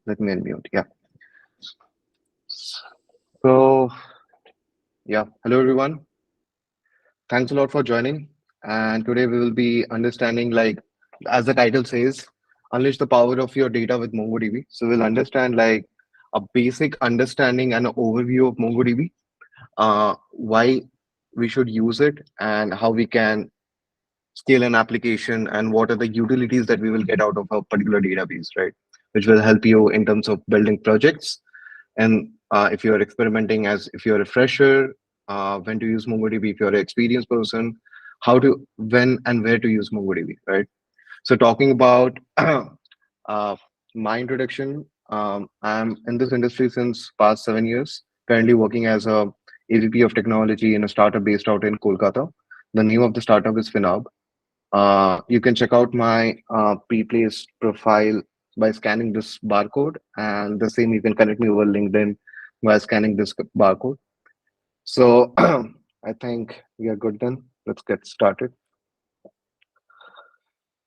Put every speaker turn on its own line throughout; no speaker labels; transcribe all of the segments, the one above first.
Let me unmute. Yeah. So, yeah. Hello, everyone. Thanks a lot for joining. And today we will be understanding, as the title says, unleash the power of your data with MongoDB. So we'll understand a basic understanding and an overview of MongoDB, why we should use it, and how we can scale an application, and what are the utilities that we will get out of a particular database, right? Which will help you in terms of building projects. And if you're experimenting, as if you're a fresher, when to use MongoDB. If you're an experienced person, how to, when and where to use MongoDB, right? So talking about my introduction, I'm in this industry since past 7 years, currently working as a AVP of technology in a startup based out in Kolkata. The name of the startup is Finab. You can check out my pre-placed profile by scanning this barcode, and the same you can connect me over LinkedIn by scanning this barcode. So I think we are good then. Let's get started.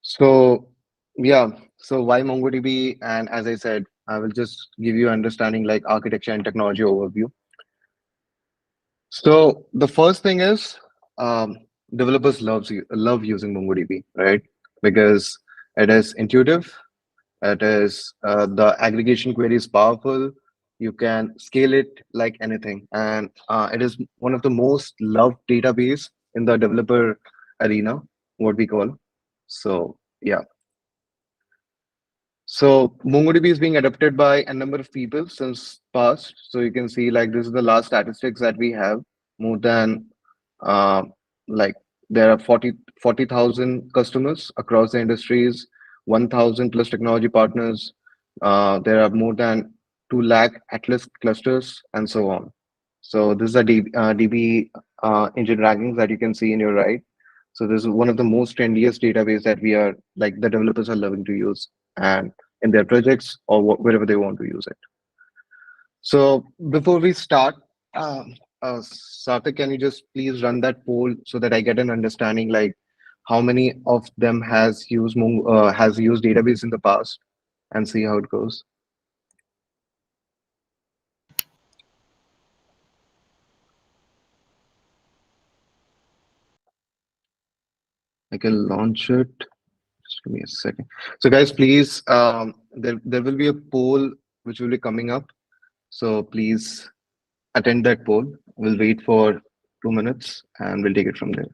So yeah, so why MongoDB? And as I said, I will just give you understanding like architecture and technology overview. So the first thing is developers love using MongoDB, right? Because it is intuitive. It is the aggregation query is powerful. You can scale it like anything, and it is one of the most loved database in the developer arena, what we call. So yeah, so MongoDB is being adopted by a number of people since past. So you can see like this is the last statistics that we have. More than uh, like there are 40,000 customers across the industries, 1,000 plus technology partners. There are more than 2 lakh Atlas clusters and so on. So this is a DB engine rankings that you can see in your right. So this is one of the most trendiest database that we are like the developers are loving to use and in their projects or wherever they want to use it. So before we start, Sarthak, can you just please run that poll so that I get an understanding like how many of them has used database in the past and see how it goes. I can launch it. Just give me a second. So guys, please, there will be a poll which will be coming up. So please attend that poll. We'll wait for 2 minutes and we'll take it from there.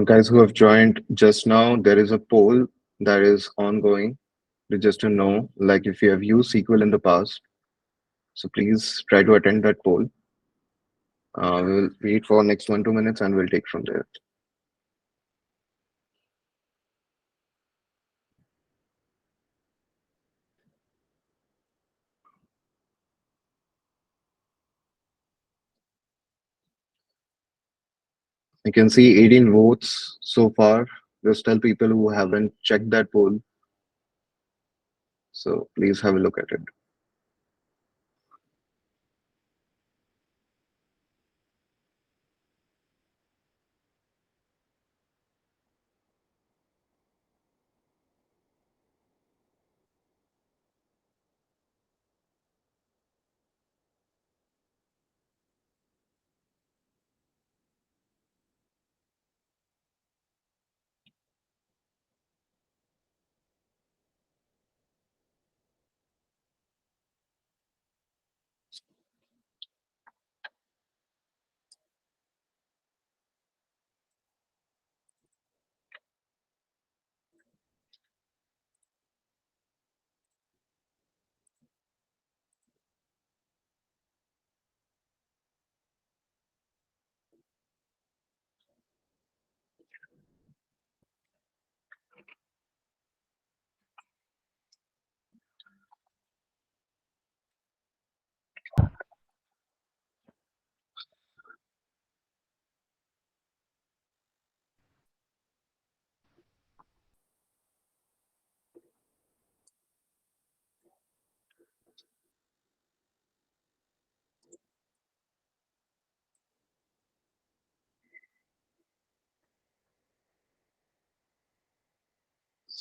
Guys who have joined just now, there is a poll that is ongoing. Just to know, like if you have used SQL in the past, so please try to attend that poll. We will wait for next 1 2 minutes and we'll take from there. You can see 18 votes so far. There's still people who haven't checked that poll, so please have a look at it.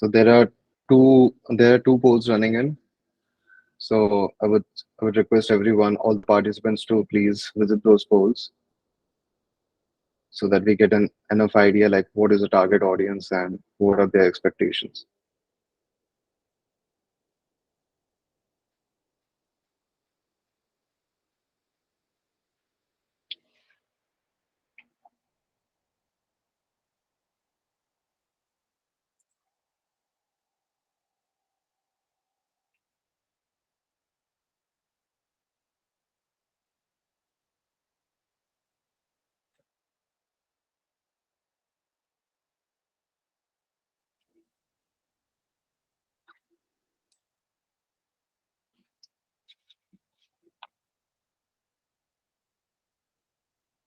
So there are two polls running in. So I would request everyone, all the participants, to please visit those polls so that we get an enough idea like what is the target audience and what are their expectations.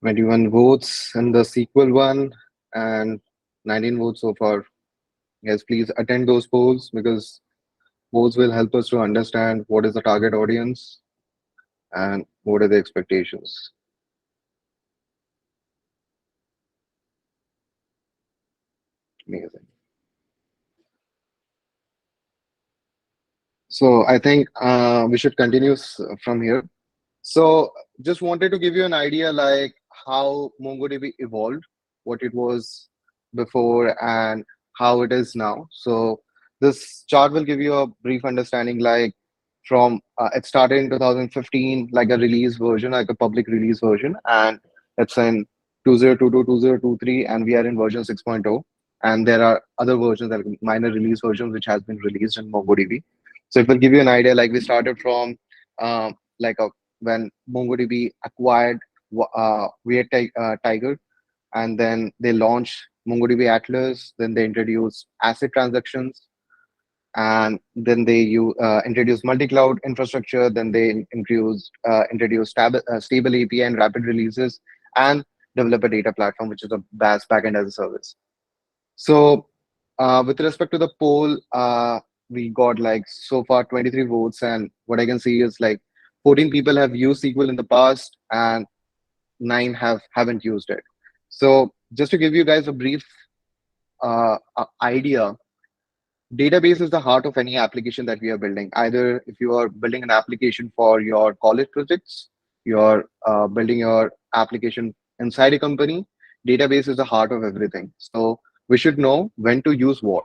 21 votes in the sequel one and 19 votes so far. Yes, please attend those polls because polls will help us to understand what is the target audience and what are the expectations. Amazing. So I think we should continue from here. So just wanted to give you an idea like how MongoDB evolved, what it was before and how it is now. So this chart will give you a brief understanding like from it started in 2015 like a release version, like a public release version, and it's in 2022, 2023, and we are in version 6.0. And there are other versions like minor release versions which has been released in MongoDB. So it will give you an idea like we started from like a when MongoDB acquired Tiger, and then they launched MongoDB Atlas. Then they introduced ACID transactions, and then they introduced multi-cloud infrastructure. Then they introduced stable API and rapid releases, and develop a data platform, which is a BaaS backend as a service. So, with respect to the poll, we got like so far 23 votes, and what I can see is like 14 people have used SQL in the past, and nine haven't used it. So, just to give you guys a brief idea, database is the heart of any application that we are building. Either if you are building an application for your college projects, you're building your application inside a company, database is the heart of everything. So we should know when to use what.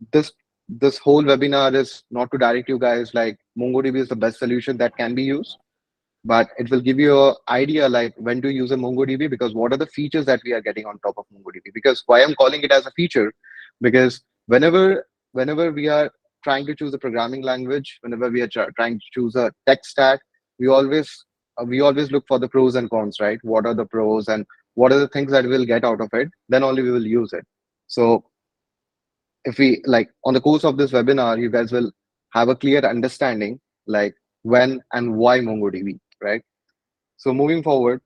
This whole webinar is not to direct you guys like MongoDB is the best solution that can be used, but it will give you an idea like when to use a MongoDB because what are the features that we are getting on top of MongoDB. Because why I'm calling it as a feature, because whenever we are trying to choose a programming language, whenever we are trying to choose a tech stack, we always look for the pros and cons, right? What are the pros and what are the things that we'll get out of it? Then only we will use it. So if we like on the course of this webinar, you guys will have a clear understanding like when and why MongoDB, right? So moving forward,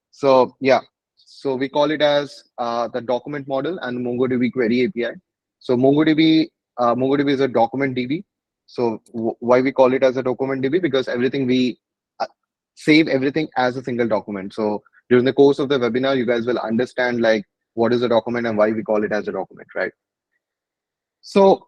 so yeah, so we call it as the document model and MongoDB query API. So MongoDB is a document DB. So why we call it as a document DB? Because everything we uh, save everything as a single document. So during the course of the webinar, you guys will understand like what is a document and why we call it as a document, right? So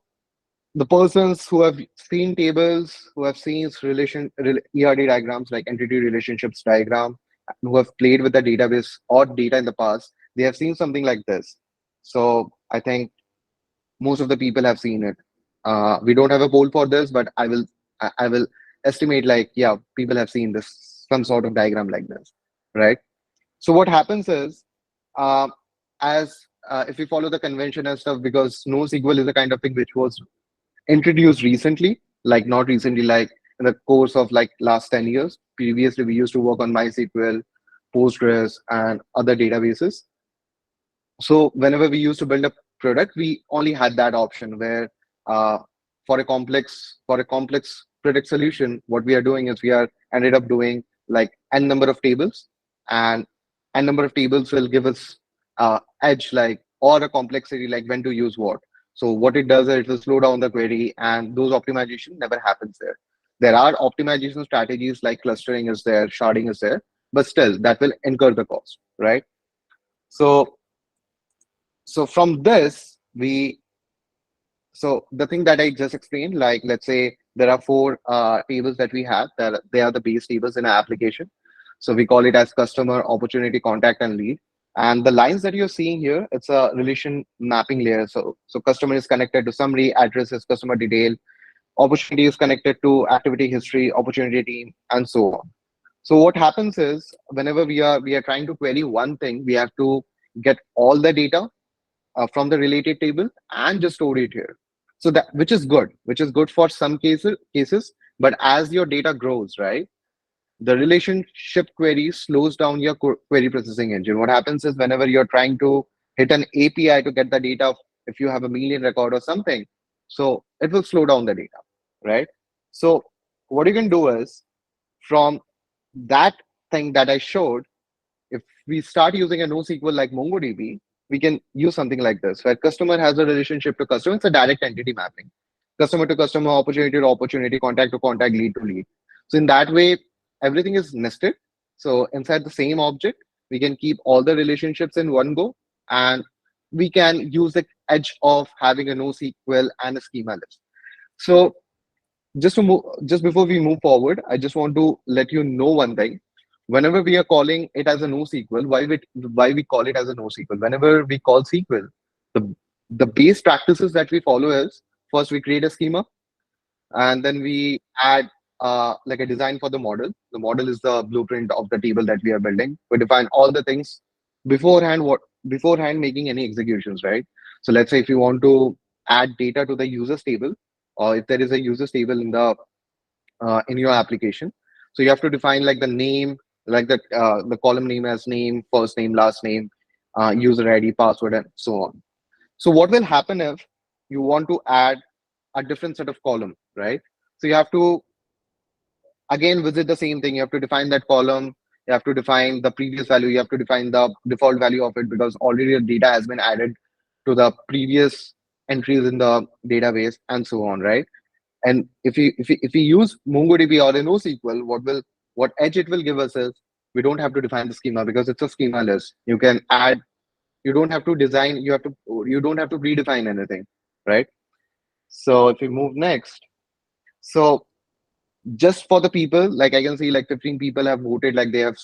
the persons who have seen tables, who have seen ERD diagrams like entity relationships diagram, who have played with the database or data in the past, they have seen something like this. So I think most of the people have seen it. We don't have a poll for this, but I will estimate like yeah, people have seen this some sort of diagram like this, right? So what happens is, uh, as if we follow the convention and stuff, because NoSQL is a kind of thing which was introduced recently, like not recently, like in the course of like last 10 years. Previously, we used to work on MySQL, Postgres, and other databases. So whenever we used to build a product, we only had that option where uh, for a complex product solution, what we are doing is we are ended up doing like n number of tables, and n number of tables will give us edge like or a complexity like when to use what. So what it does is it will slow down the query, and those optimization never happens there. There are optimization strategies like clustering is there, sharding is there, but still that will incur the cost, right? So so from this, we so the thing that I just explained, like let's say there are four tables that we have, that they are the base tables in our application. So we call it as customer, opportunity, contact, and lead. And the lines that you're seeing here, it's a relation mapping layer. So customer is connected to summary, addresses, customer detail, opportunity is connected to activity history, opportunity team, and so on. So what happens is whenever we are trying to query one thing, we have to get all the data from the related table and just store it here. So that which is good for some cases, but as your data grows, right, the relationship query slows down your query processing engine. What happens is whenever you're trying to hit an API to get the data, if you have a million record or something, so it will slow down the data, right? So what you can do is from that thing that I showed, if we start using a NoSQL like MongoDB, we can use something like this, where customer has a relationship to customer. It's a direct entity mapping. Customer to customer, opportunity to opportunity, contact to contact, lead to lead. So in that way, everything is nested. So inside the same object, we can keep all the relationships in one go, and we can use the edge of having a NoSQL and a schema list. So just before we move forward, I just want to let you know one thing. Whenever we are calling it as a NoSQL, why we call it as a NoSQL? Whenever we call SQL, the the base practices that we follow is first we create a schema, and then we add like a design for the model. The model is the blueprint of the table that we are building. We define all the things beforehand. Beforehand making any executions, right? So let's say if you want to add data to the users table, or if there is a users table in your application, so you have to define like the name, like the column name as name, first name, last name, user ID, password, and so on. So what will happen if you want to add a different set of column, right? So you have to again visit the same thing. You have to define that column. You have to define the previous value. You have to define the default value of it, because already the data has been added to the previous entries in the database and so on, right? And if we use MongoDB or a NoSQL, what edge it will give us is we don't have to define the schema, because it's a schema list. You can add. You don't have to design. You don't have to predefine anything, right? So if we move next, so just for the people, like I can see like 15 people have voted like they have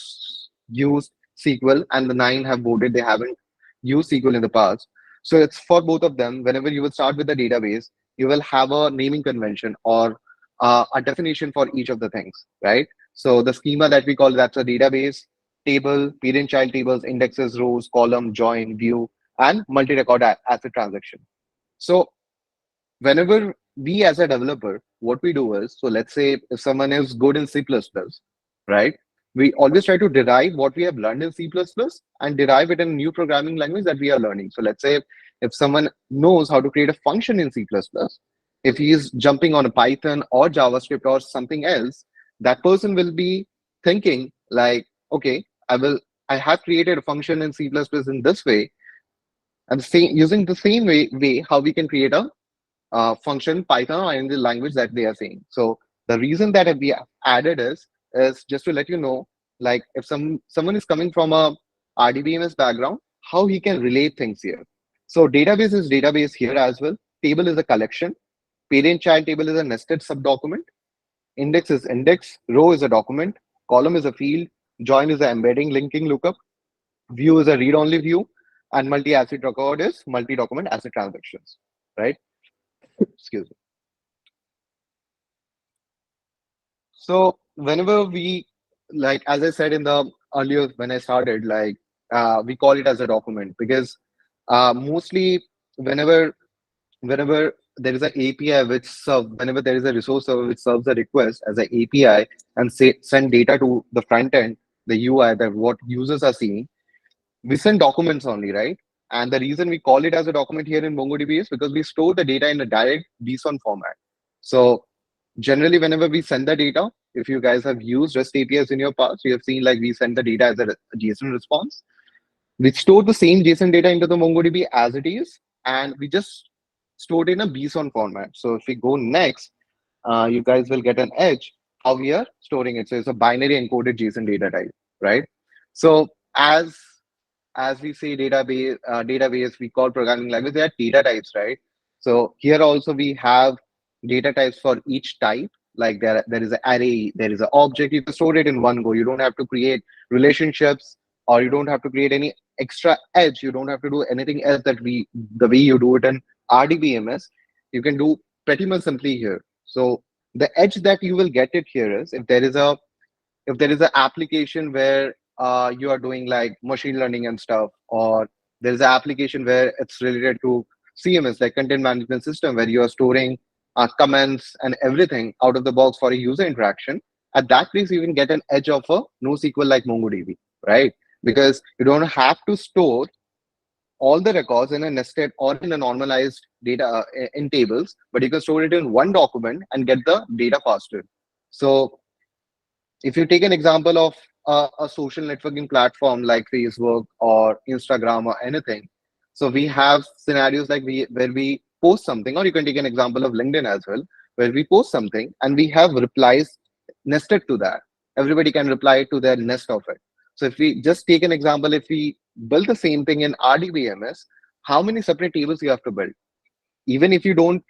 used SQL, and the 9 have voted they haven't used SQL in the past. So it's for both of them. Whenever you will start with the database, you will have a naming convention or a definition for each of the things, right? So the schema that we call, that's a database table, parent child tables, indexes, rows, column, join, view, and multi-record asset transaction. So whenever we as a developer, what we do is, so let's say if someone is good in C++, right? We always try to derive what we have learned in C++ and derive it in a new programming language that we are learning. So let's say if someone knows how to create a function in C++, if he is jumping on a Python or JavaScript or something else, that person will be thinking like, okay, I have created a function in C++ in this way, and using the same way how we can create a function Python or in the language that they are saying. So the reason that we have added is just to let you know, like if someone is coming from a RDBMS background, how he can relate things here. So database is database here as well. Table is a collection. Parent child table is a nested subdocument. Index is index. Row is a document. Column is a field. Join is an embedding linking lookup. View is a read-only view. And multi-asset record is multi-document asset transactions, right? Excuse me. So whenever we, like as I said in the earlier when I started, like we call it as a document, because mostly whenever whenever there is an API whenever there is a resource server which serves a request as an API and send data to the front end, the UI, that what users are seeing, we send documents only, right? And the reason we call it as a document here in MongoDB is because we store the data in a direct JSON format. So generally, whenever we send the data, if you guys have used REST APIs in your past, you have seen like we send the data as a JSON response. We store the same JSON data into the MongoDB as it is, and we just store it in a JSON format. So if we go next, you guys will get an edge how we are storing it. So it's a binary encoded JSON data type, right? So as as we say database, we call programming language, there are data types, right? So here also we have data types for each type. Like there is an array, there is an object. You can store it in one go. You don't have to create relationships, or you don't have to create any extra edge. You don't have to do anything else that we the way you do it in RDBMS. You can do pretty much simply here. So the edge that you will get it here is if there is an application where you are doing like machine learning and stuff, or there's an application where it's related to CMS, like content management system, where you are storing comments and everything out of the box for a user interaction. At that place, you can get an edge of a NoSQL like MongoDB, right? Because you don't have to store all the records in a nested or in a normalized data in tables, but you can store it in one document and get the data faster. So if you take an example of a social networking platform like Facebook or Instagram or anything, so we have scenarios like where we post something, or you can take an example of LinkedIn as well, where we post something and we have replies nested to that. Everybody can reply to their nest of it. So if we just take an example, if we build the same thing in RDBMS, how many separate tables you have to build? Even if you don't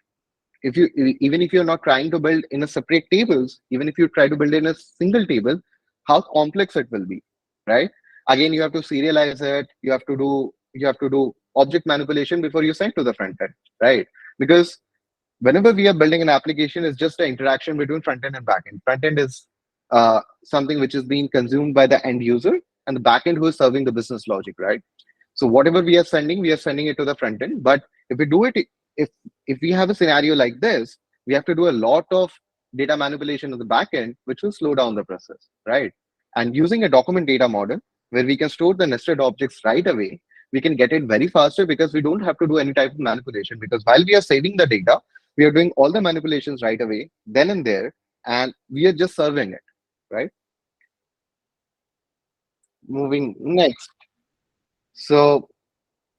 if you even if you're not trying to build in a separate tables, even if you try to build in a single table, how complex it will be, right? Again, you have to serialize it, you have to do object manipulation before you send to the front end, right? Because whenever we are building an application, it's just an interaction between front end and back end. Front end is something which is being consumed by the end user, and the back end who is serving the business logic, right? So whatever we are sending it to the front end. But if we do it, if if we have a scenario like this, we have to do a lot of data manipulation on the back end, which will slow down the process, right? And using a document data model where we can store the nested objects right away, we can get it very faster because we don't have to do any type of manipulation. Because while we are saving the data, we are doing all the manipulations right away, then and there, and we are just serving it, right? Moving next. So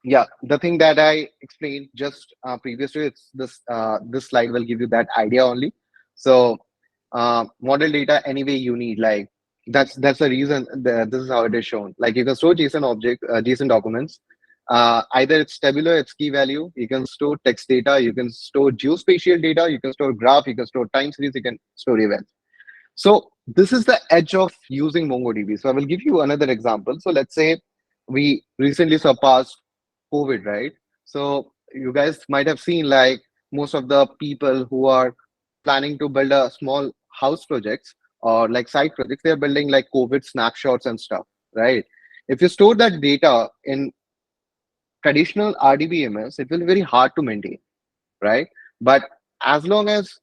yeah, the thing that I explained just previously, it's this slide will give you that idea only. So model data any way you need, like that's the reason this is how it is shown. Like you can store JSON JSON documents. Either it's tabular, it's key value. You can store text data. You can store geospatial data. You can store graph. You can store time series. You can store events. So this is the edge of using MongoDB. So I will give you another example. So let's say we recently surpassed COVID, right? So you guys might have seen like most of the people who are planning to build a small house projects or like side projects, they're building like COVID snapshots and stuff, right? If you store that data in traditional RDBMS, it will be very hard to maintain, right? But as soon as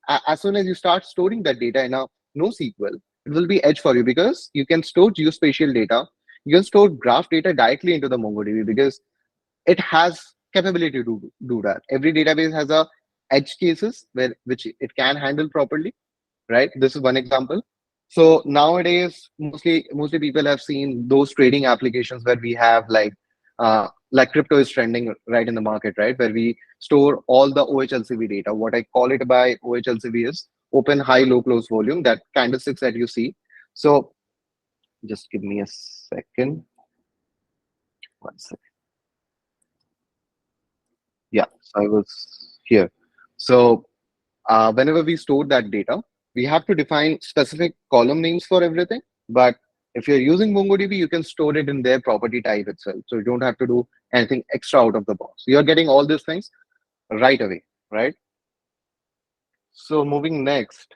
you start storing that data in a NoSQL, it will be edge for you because you can store geospatial data. You can store graph data directly into the MongoDB because it has capability to do that. Every database has a edge cases where which it can handle properly, right? This is one example. So nowadays, mostly people have seen those trading applications where we have like crypto is trending right in the market, right? Where we store all the OHLCV data. What I call it by OHLCV is open high low close volume, that candlesticks that you see. So just give me a second. One second. Yeah, so I was here. So whenever we store that data, we have to define specific column names for everything. But if you're using MongoDB, you can store it in their property type itself. So you don't have to do anything extra out of the box. You're getting all these things right away, right? So moving next.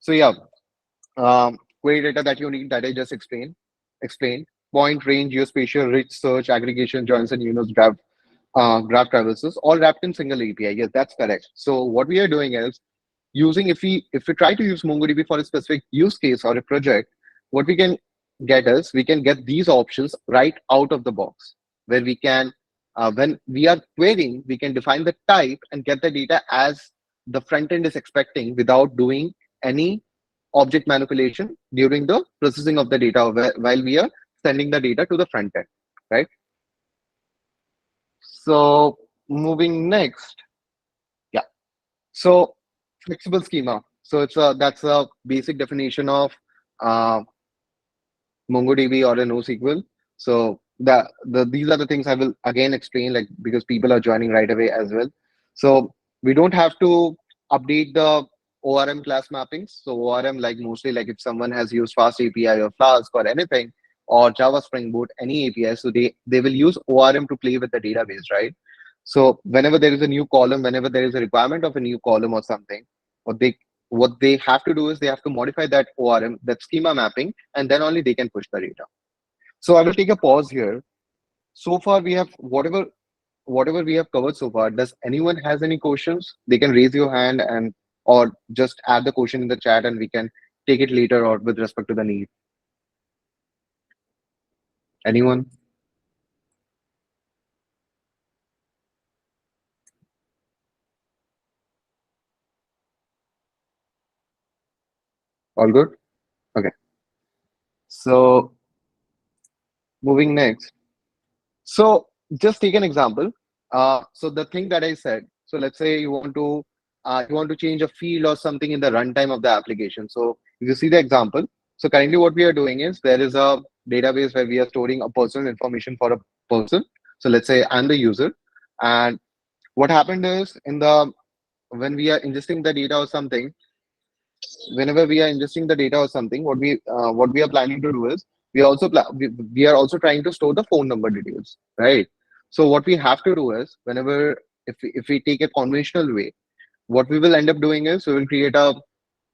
So yeah, query data that you need that I just explained. Point, range, geospatial, rich search, aggregation, joins and unions, graph traverses, all wrapped in single API. Yes, that's correct. So what we are doing is using if we try to use MongoDB for a specific use case or a project, what we can get is we can get these options right out of the box, where we can when we are querying, we can define the type and get the data as the front end is expecting without doing any object manipulation during the processing of the data while we are sending the data to the front end, right? So moving next, yeah. So flexible schema. So that's a basic definition of uh, MongoDB or a NoSQL. So the these are the things I will again explain, like because people are joining right away as well. So we don't have to update the ORM class mappings. So ORM, like mostly like if someone has used Fast API or Flask or anything or Java Spring Boot, any API, so they will use ORM to play with the database, right? So whenever there is a new column, whenever there is a requirement of a new column or something, what they what they have to do is they have to modify that ORM, that schema mapping, and then only they can push the data. So I will take a pause here. So far, we have whatever we have covered so far. Does anyone has any questions? They can raise your hand and or just add the question in the chat, and we can take it later or with respect to the need. Anyone? All good? Okay. So moving next. So just take an example. So the thing that I said. So let's say you want to change a field or something in the runtime of the application. So if you see the example, so currently what we are doing is there is a database where we are storing a personal information for a person. So let's say I'm the user, and what happened is in the when we are ingesting the data or something, whenever we are ingesting the data or something, what we are planning to do is we are also trying to store the phone number details, right? So what we have to do is whenever if we take a conventional way, what we will end up doing is we will create a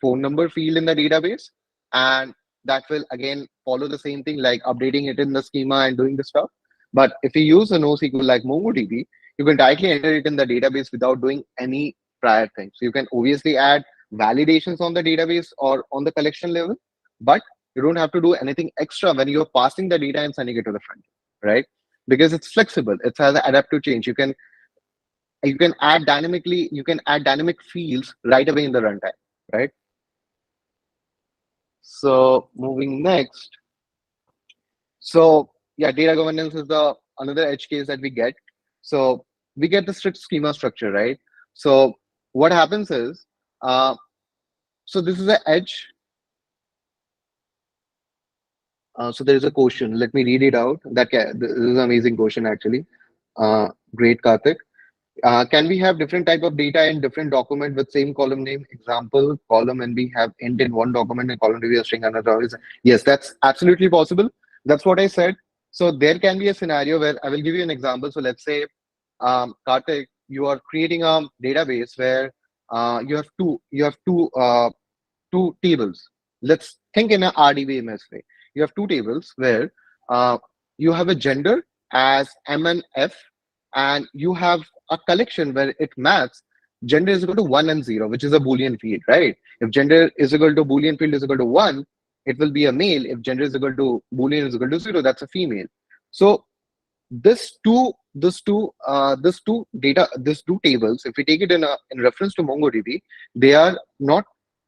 phone number field in the database, and that will again follow the same thing like updating it in the schema and doing the stuff. But if you use a NoSQL like MongoDB, you can directly enter it in the database without doing any prior thing. So you can obviously add validations on the database or on the collection level, but you don't have to do anything extra when you're passing the data and sending it to the front, right? Because it's flexible. It has adaptive change. You can add dynamic fields right away in the runtime, right? So moving next. So yeah, data governance is the another edge case that we get. So we get the strict schema structure, right? So what happens is, so this is an edge. So there is a question. Let me read it out. This is an amazing question actually. Great, Karthik. Can we have different type of data in different document with same column name? Example, column and we have int in one document and column to be a string another. Yes, that's absolutely possible. That's what I said. So there can be a scenario where I will give you an example. So let's say, Karthik, you are creating a database where you have two tables. Let's think in a RDBMS way. You have two tables where uh, you have a gender as M and F, and you have a collection where it maps gender is equal to 1 and 0, which is a Boolean field, right? If gender is equal to Boolean field is equal to 1, it will be a male. If gender is equal to Boolean is equal to 0, that's a female. So this two tables, if we take it in reference to MongoDB, they are not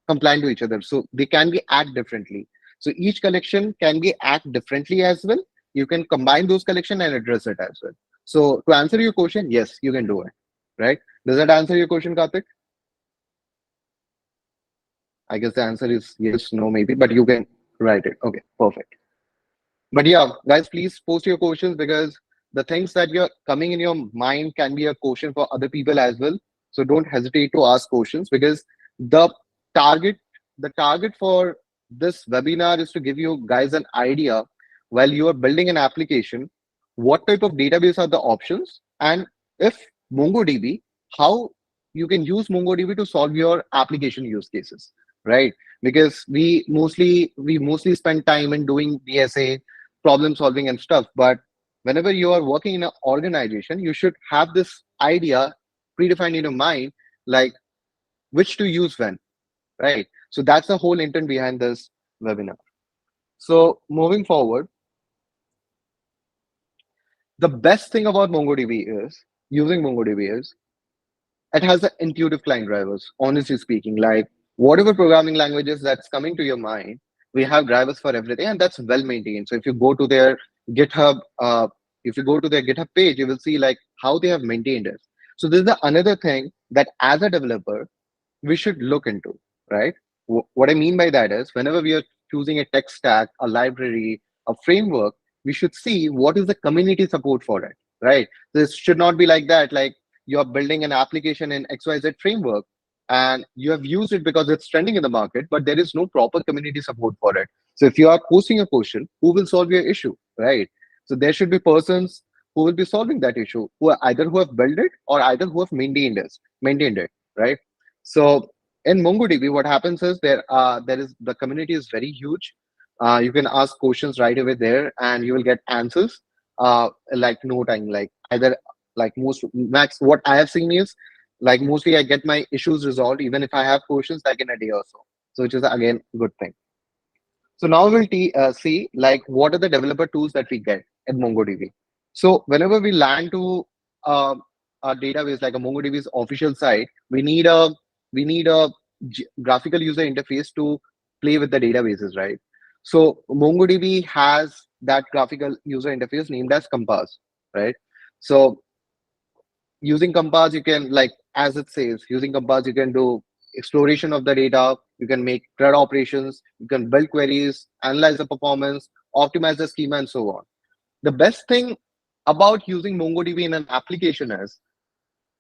compliant to each other, so they can be act differently. So each collection can be act differently as well. You can combine those collection and address it as well. So to answer your question, yes, you can do it, right? Does that answer your question, Karthik? I guess the answer is yes, no, maybe, but you can write it. Okay, perfect. But yeah, guys, please post your questions because the things that you're coming in your mind can be a question for other people as well. So don't hesitate to ask questions because the target the target for this webinar is to give you guys an idea while you are building an application, what type of database are the options, and if MongoDB, how you can use MongoDB to solve your application use cases, right? Because we mostly spend time in doing BSA problem solving and stuff. But whenever you are working in an organization, you should have this idea predefined in your mind, like which to use when, right? So that's the whole intent behind this webinar. So moving forward, the best thing about MongoDB is it has the intuitive client drivers, honestly speaking. Like whatever programming languages that's coming to your mind, we have drivers for everything, and that's well maintained. So if you go to their GitHub, if you go to their GitHub page, you will see like how they have maintained it. So this is the another thing that as a developer we should look into, right? What I mean by that is whenever we are choosing a tech stack, a library, a framework, we should see what is the community support for it, right? This should not be like that, like you're building an application in XYZ framework and you have used it because it's trending in the market, but there is no proper community support for it. So if you are posting a question, who will solve your issue, right? So there should be persons who will be solving that issue, who are either who have built it or either who have maintained it, right? So in MongoDB, what happens is there is the community is very huge. You can ask questions right away there, and you will get answers. Like no time, like either like most max. What I have seen is like mostly I get my issues resolved even if I have questions like in a day or so. So which is again good thing. So now we'll see like what are the developer tools that we get in MongoDB. So whenever we land to uh, a database like a MongoDB's official site, we need a graphical user interface to play with the databases, right? So MongoDB has that graphical user interface named as Compass, right? So using Compass, you can like as it says, using Compass, you can do exploration of the data, you can make CRUD operations, you can build queries, analyze the performance, optimize the schema, and so on. The best thing about using MongoDB in an application is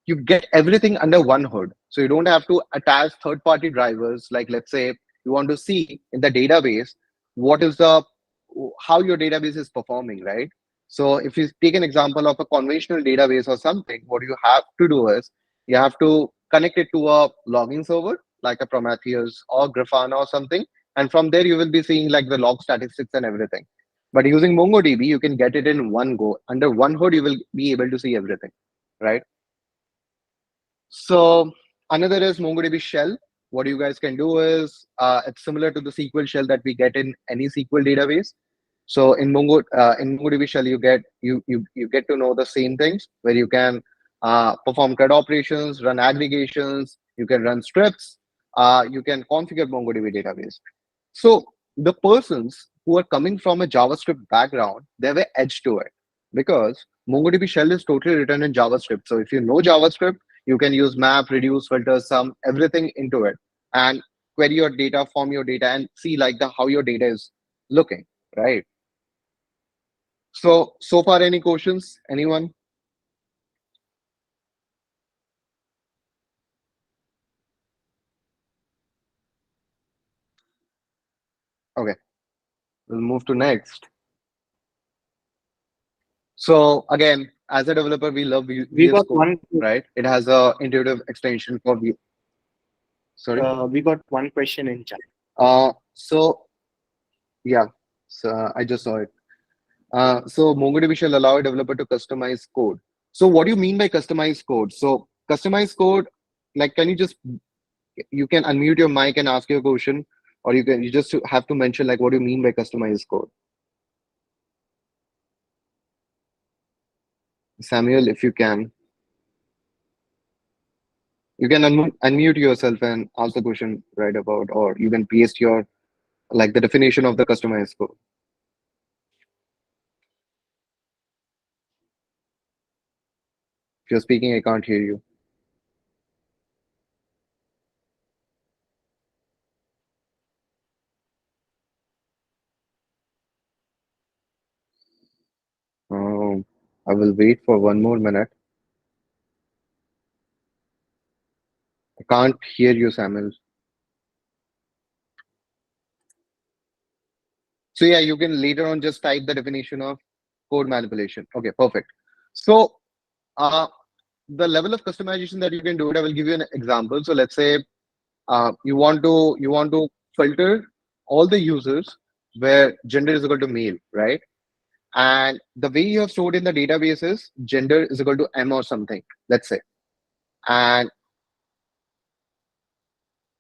you get everything under one hood. So you don't have to attach third-party drivers. Like let's say you want to see in the database what is the how your database is performing, right? So if you take an example of a conventional database or something, what you have to do is you have to connect it to a logging server like a Prometheus or Grafana or something, and from there you will be seeing like the log statistics and everything. But using MongoDB, you can get it in one go. Under one hood, you will be able to see everything, right? So another is MongoDB shell. What you guys can do is it's similar to the SQL shell that we get in any SQL database. So in MongoDB shell, you get to know the same things where you can perform CRUD operations, run aggregations, you can run scripts, you can configure MongoDB database. So the persons who are coming from a JavaScript background, they have an edge to it because MongoDB shell is totally written in JavaScript. So if you know JavaScript, you can use map, reduce, filter, sum, everything into it, and query your data, form your data, and see like the how your data is looking, right? So far, any questions? Anyone? Okay, we'll move to next. So again, as a developer, we love
We
VS
got
Code,
one.
right? It has a intuitive extension for V. Sorry.
We got one question in chat.
So yeah, so I just saw it. So MongoDB shall allow a developer to customize code. So what do you mean by customize code? So customize code, like, can you just you can unmute your mic and ask your question, or you just have to mention like what do you mean by customize code? Samuel, if you can, you can unmute yourself and ask the question right about, or you can paste your like the definition of the customized code. If you're speaking, I can't hear you. I will wait for 1 more minute. I can't hear you, Samuel. So yeah, you can later on just type the definition of code manipulation. Okay, perfect. So uh, the level of customization that you can do it, I will give you an example. So let's say you want to filter all the users where gender is equal to male, right? And the way you have stored in the database is gender is equal to M or something, let's say. And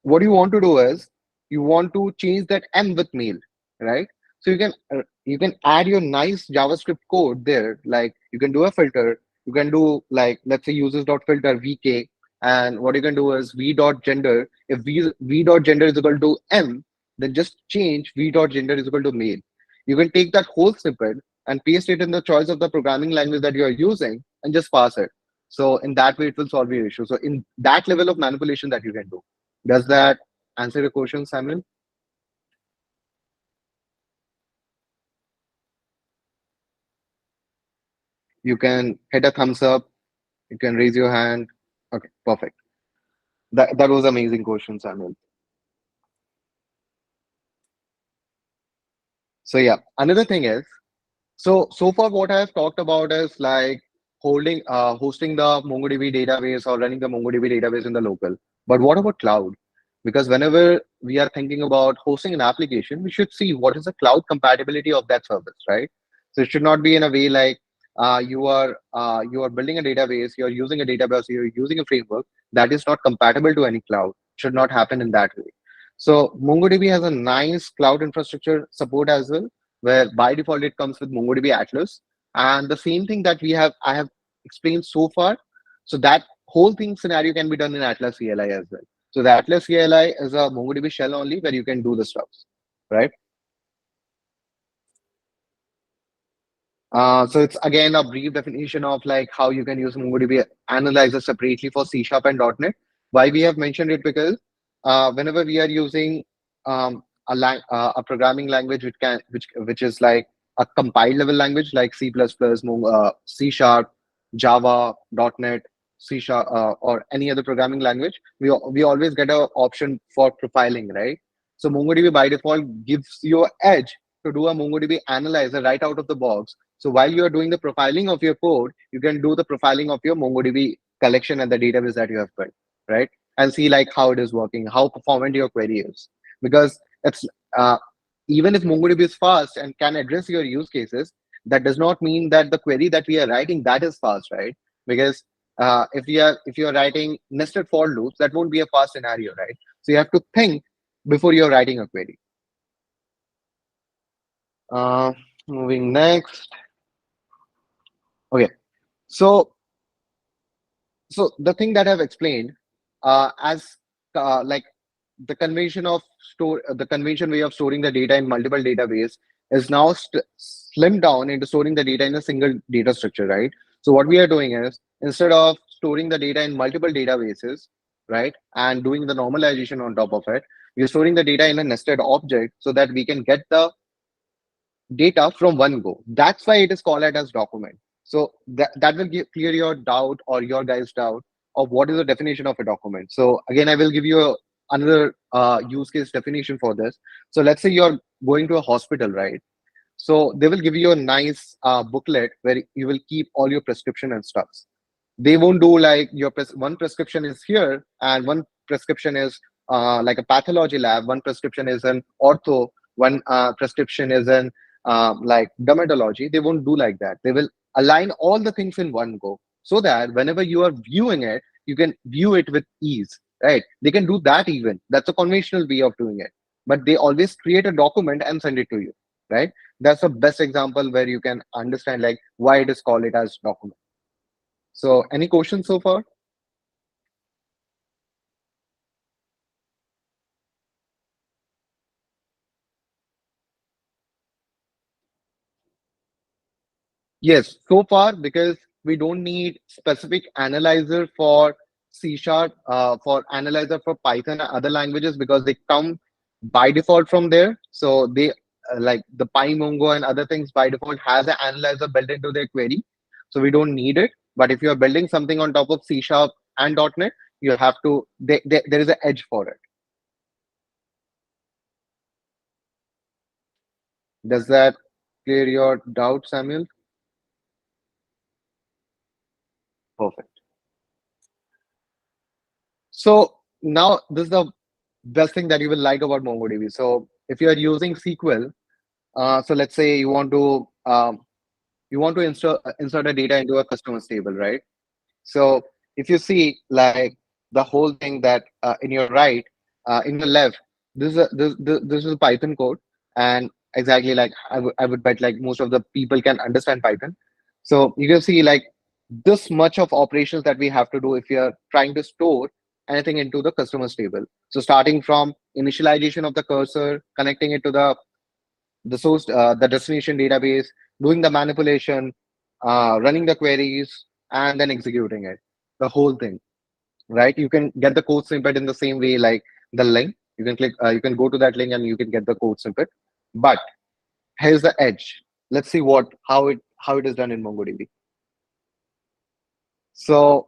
what you want to do is you want to change that M with male, right? So you can add your nice JavaScript code there. Like you can do a filter. You can do like let's say users.filter vk, and what you can do is v.gender. If v.gender is equal to M, then just change v.gender is equal to male. You can take that whole snippet and paste it in the choice of the programming language that you are using and just pass it. So in that way, it will solve your issue. So in that level of manipulation that you can do. Does that answer your question, Samuel? You can hit a thumbs up. You can raise your hand. Okay, perfect. That was amazing question, Samuel. So yeah, another thing is, so far what I have talked about is like hosting the MongoDB database or running the MongoDB database in the local. But what about cloud? Because whenever we are thinking about hosting an application, we should see what is the cloud compatibility of that service, right? So it should not be in a way like you are building a database, you're using a database, you're using a framework that is not compatible to any cloud. Should not happen in that way. So MongoDB has a nice cloud infrastructure support as well, where by default it comes with MongoDB Atlas. And the same thing that I have explained so far. So that whole thing scenario can be done in Atlas CLI as well. So the Atlas CLI is a MongoDB shell only where you can do the stuff, right? So it's again a brief definition of like how you can use MongoDB analyzer separately for C# and .NET. Why we have mentioned it because whenever we are using a programming language which is like a compiled level language like C++, C Sharp, Java, .NET, or any other programming language, we always get an option for profiling, right? So MongoDB by default gives you an edge to do a MongoDB analyzer right out of the box. So while you are doing the profiling of your code, you can do the profiling of your MongoDB collection and the database that you have built, right? And see like how it is working, how performant your query is. Because it's uh, even if MongoDB is fast and can address your use cases, that does not mean that the query that we are writing that is fast, right? Because if you are writing nested for loops, that won't be a fast scenario, right? So you have to think before you're writing a query. Uh, Moving next. Okay. So so the thing that I've explained, as like the convention way of storing the data in multiple database is now slimmed down into storing the data in a single data structure, right? So what we are doing is instead of storing the data in multiple databases, right, and doing the normalization on top of it, we're storing the data in a nested object so that we can get the data from one go. That's why it is called it as document. So that will clear your doubt or your guys' doubt of what is the definition of a document. So again, I will give you another use case definition for this. So let's say you're going to a hospital, right? So they will give you a nice booklet where you will keep all your prescription and stuff. They won't do like one prescription is here and one prescription is like a pathology lab, one prescription is an ortho, one prescription is an like dermatology. They won't do like that. They will align all the things in one go so that whenever you are viewing it, you can view it with ease, right? They can do that even. That's a conventional way of doing it. But they always create a document and send it to you, right? That's the best example where you can understand like why it is called it as document. So any questions so far? Yes, so far because we don't need specific analyzer for C sharp, for analyzer for Python and other languages because they come by default from there. So they like the PyMongo and other things by default has an analyzer built into their query. So we don't need it. But if you're building something on top of C sharp and .NET, you have to, there is an edge for it. Does that clear your doubt, Samuel? Perfect. So now this is the best thing that you will like about MongoDB. So if you are using SQL, so let's say you want to insert a data into a customer's table, right? So if you see like the whole thing that in your right, in your left, this is Python code, and exactly like I would bet like most of the people can understand Python. So you can see like this much of operations that we have to do if we are trying to store anything into the customer's table. So starting from initialization of the cursor, connecting it to the destination database, doing the manipulation, running the queries, and then executing it. The whole thing, right? You can get the code snippet in the same way, like the link. You can go to that link and you can get the code snippet. But here's the edge. Let's see how it is done in MongoDB. So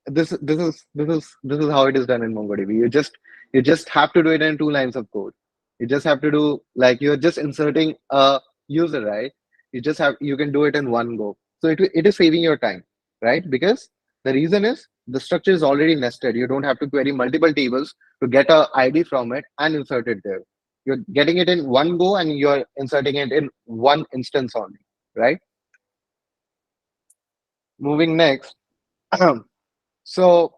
this is how it is done in MongoDB. You just have to do it in two lines of code. You just have to do, like, you're just inserting a user, right? You can do it in one go. So it is saving your time, right? Because the reason is the structure is already nested. You don't have to query multiple tables to get a ID from it and insert it there. You're getting it in one go and you're inserting it in one instance only, right? Moving next. So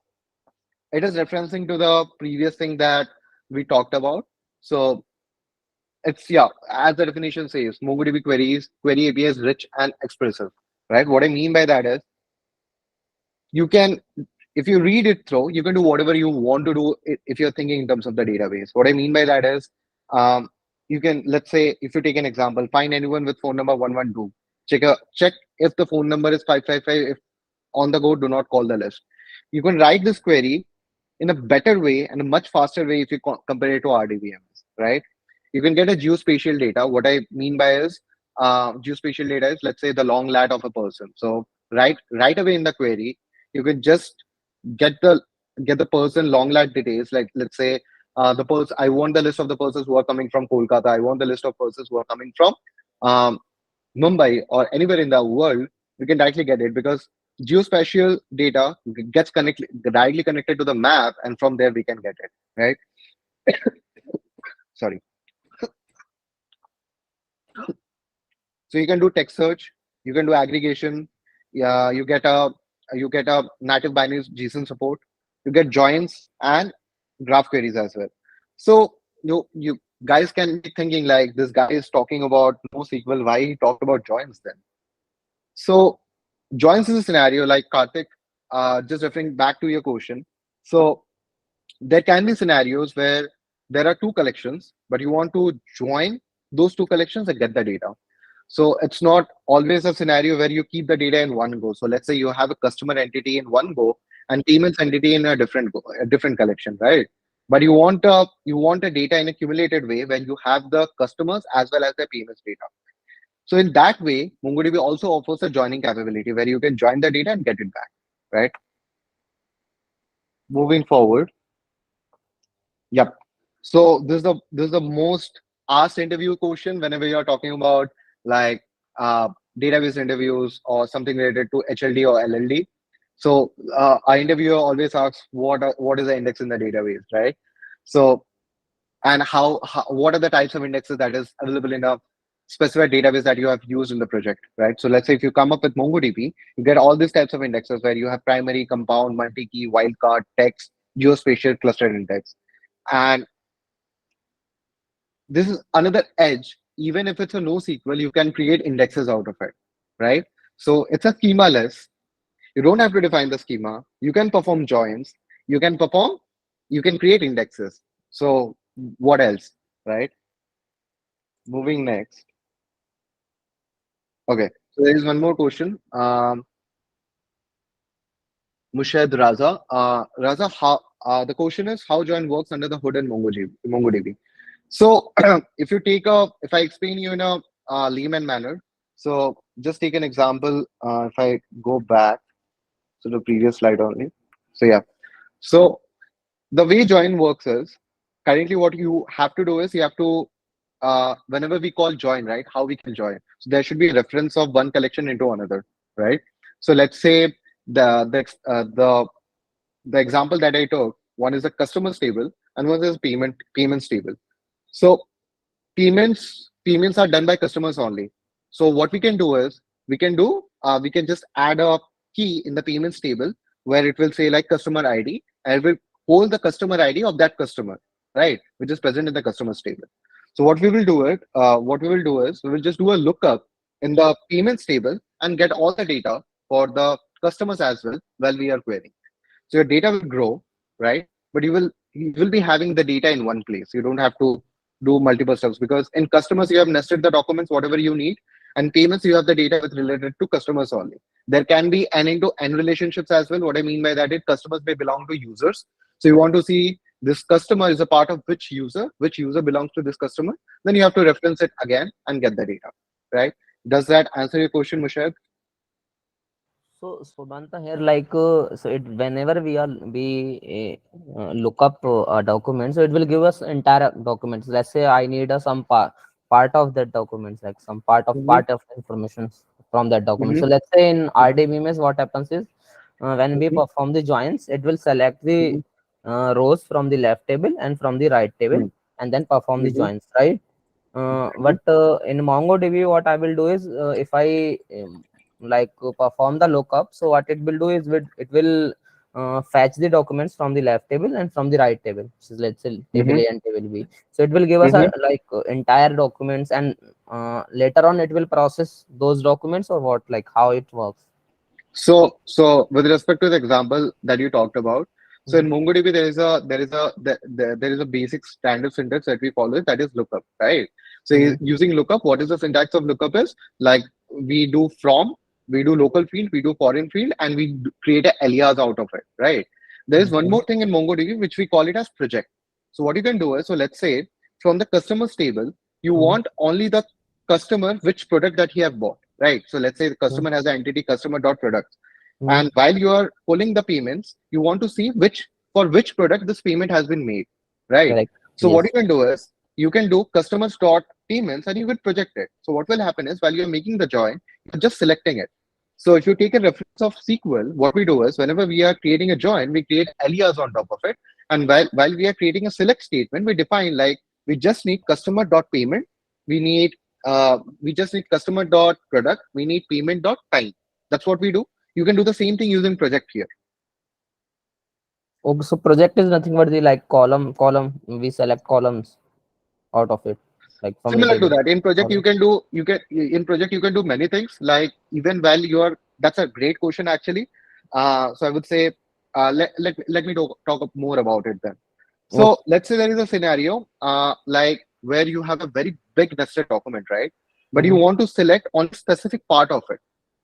it is referencing to the previous thing that we talked about. So it's, yeah, as the definition says, MongoDB query API is rich and expressive, right? What I mean by that is you can, if you read it through, you can do whatever you want to do if you're thinking in terms of the database. What I mean by that is, um, you can, let's say, if you take an example, find anyone with phone number 112. Check if the phone number is 555. If on the go, do not call the list. You can write this query in a better way and a much faster way if you compare it to RDBMS, right? You can get a geospatial data. What I mean by is, geospatial data is, let's say, the long lat of a person. So right away in the query, you can just get the get the person long lat details. Like, let's say, the person, I want the list of the persons who are coming from Kolkata. I want the list of persons who are coming from um, Mumbai or anywhere in the world. We can directly get it because geospatial data gets directly connected to the map, and from there we can get it, right? Sorry. So you can do text search, you can do aggregation, yeah, you get a native binary JSON support, you get joins and graph queries as well. So you guys can be thinking like, this guy is talking about NoSQL, why he talked about joins then? So joins is a scenario like Karthik, just referring back to your question. So there can be scenarios where there are two collections, but you want to join those two collections and get the data. So it's not always a scenario where you keep the data in one go. So let's say you have a customer entity in one go and payments entity in a different collection, right? But you want a data in a cumulated way when you have the customers as well as the payments data. So in that way, MongoDB also offers a joining capability where you can join the data and get it back, right? Moving forward. Yep. So this is the most asked interview question whenever you're talking about, like, uh, database interviews or something related to HLD or LLD. So our interviewer always asks what is the index in the database, right? So, and how what are the types of indexes that is available in a specified database that you have used in the project, right? So let's say if you come up with MongoDB, you get all these types of indexes where you have primary, compound, multi-key, wildcard, text, geospatial, clustered index. And this is another edge. Even if it's a NoSQL, you can create indexes out of it, right? So it's a schema-less. You don't have to define the schema. You can perform joins. You can perform. You can create indexes. So what else, right? Moving next. Okay. So there is one more question. Mushed Raza. Raza, how the question is how join works under the hood in MongoDB. So if I explain you in a layman manner, so just take an example. If I go back to the previous slide only. So yeah. So the way join works is, currently what you have to do is you have to, whenever we call join, right, how we can join. So there should be a reference of one collection into another, right? So let's say the example that I took, one is a customers table and one is payments table. So payments are done by customers only. So what we can do is we can just add a key in the payments table where it will say like customer ID, and it will hold the customer ID of that customer, right, which is present in the customers table. So what we will do is we will just do a lookup in the payments table and get all the data for the customers as well while we are querying. So your data will grow, right? But you will be having the data in one place. You don't have to do multiple steps, because in customers you have nested the documents whatever you need, and payments you have the data with related to customers only. There can be n into n relationships as well. What I mean by that is customers may belong to users. So you want to see this customer is a part of which user belongs to this customer. Then you have to reference it again and get the data, right? Does that answer your question, Mushab?
So Sumanta here, like, so it whenever we look up a document, so it will give us entire documents. Let's say I need some part of that documents, like some
Mm-hmm.
part of information from that document.
Mm-hmm.
So let's say in RDBMS, what happens is when we
Mm-hmm.
perform the joins, it will select the
Mm-hmm.
rows from the left table and from the right table, and then perform the
Mm-hmm.
joins, right?
Exactly.
But in MongoDB, what I will do is if I perform the lookup, so what it will do is it will fetch the documents from the left table and from the right table. So let's say table
Mm-hmm.
A and table B. So it will give us
Mm-hmm.
a entire documents, and later on it will process those documents, or what, like how it works.
So with respect to the example that you talked about, so in
Mhm.
MongoDB there is a basic standard syntax that we follow, that is lookup, right? So
Mhm.
using lookup, what is the syntax of lookup is like we do from, we do local field, we do foreign field, and create a alias out of it, right? There is one
Okay.
more thing in MongoDB which we call it as project. So what you can do is, so let's say from the customers table, you
Mhm.
want only the customer which product that he have bought, right? So let's say the
Mhm.
customer has an entity customer dot product,
Mhm.
and while you are pulling the payments, you want to see which for which product this payment has been made, right?
Correct.
So what you
Yes.
can do is you can do customers dot payments and you will project it. So what will happen is while you're making the join, you're just selecting it. So if you take a reference of SQL, what we do is whenever we are creating a join, we create alias on top of it. And while we are creating a select statement, we define like we just need customer dot payment, we need we just need customer dot product, we need payment dot time. That's what we do. You can do the same thing using project here.
Okay, so project is nothing but the like column. We select columns out of it, like from the
Similar to
table.
that, in project
Okay.
you can do many things. Like even while you're, that's a great question actually. So I would say let me talk more about it then. So
Okay.
let's say there is a scenario like where you have a very big nested document, right? But you
Mm-hmm.
want to select only specific part of it.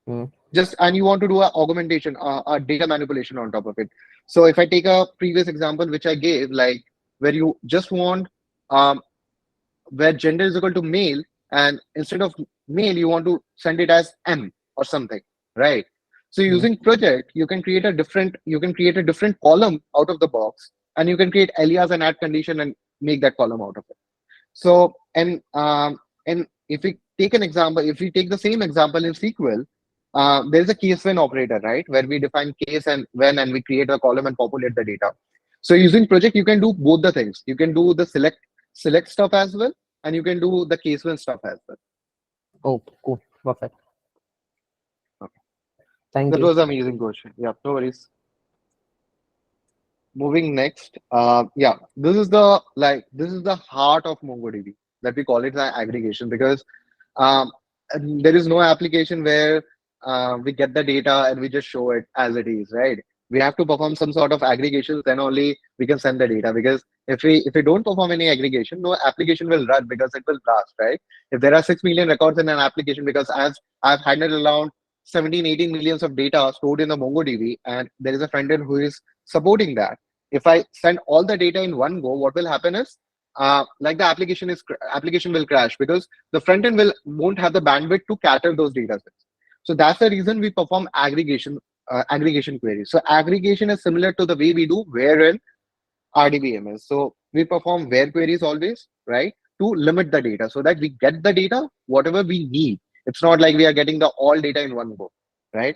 Mm-hmm.
Just and you want to do a augmentation, a data manipulation on top of it. So if I take a previous example which I gave, like where you just want um, where gender is equal to male, and instead of male you want to send it as m or something, right? So
Mm-hmm.
using project you can create a different column out of the box, and you can create alias and add condition and make that column out of it. So and if we take an example, if we take the same example in SQL, there is a case when operator, right, where we define case and when, and we create a column and populate the data. So using project, you can do both the things. You can do the select stuff as well, and you can do the case when stuff as well.
Okay. Cool. Perfect.
Okay.
Thank
That
you.
was an amazing question. Yeah, no worries. Moving next, yeah, this is the heart of MongoDB, that we call it the aggregation, because um, and there is no application where we get the data and we just show it as it is, right? We have to perform some sort of aggregations, then only we can send the data. Because if we don't perform any aggregation, no application will run because it will blast, right? If there are 6 million records in an application, because as I've handled around 17, 18 millions of data stored in the MongoDB, and there is a front end who is supporting that. If I send all the data in one go, what will happen is like the application will crash because the front end will won't have the bandwidth to cater those data sets. So that's the reason we perform aggregation queries. So aggregation is similar to the way we do where in RDBMS. So we perform where queries always, right, to limit the data so that we get the data whatever we need. It's not like we are getting the all data in one go, right?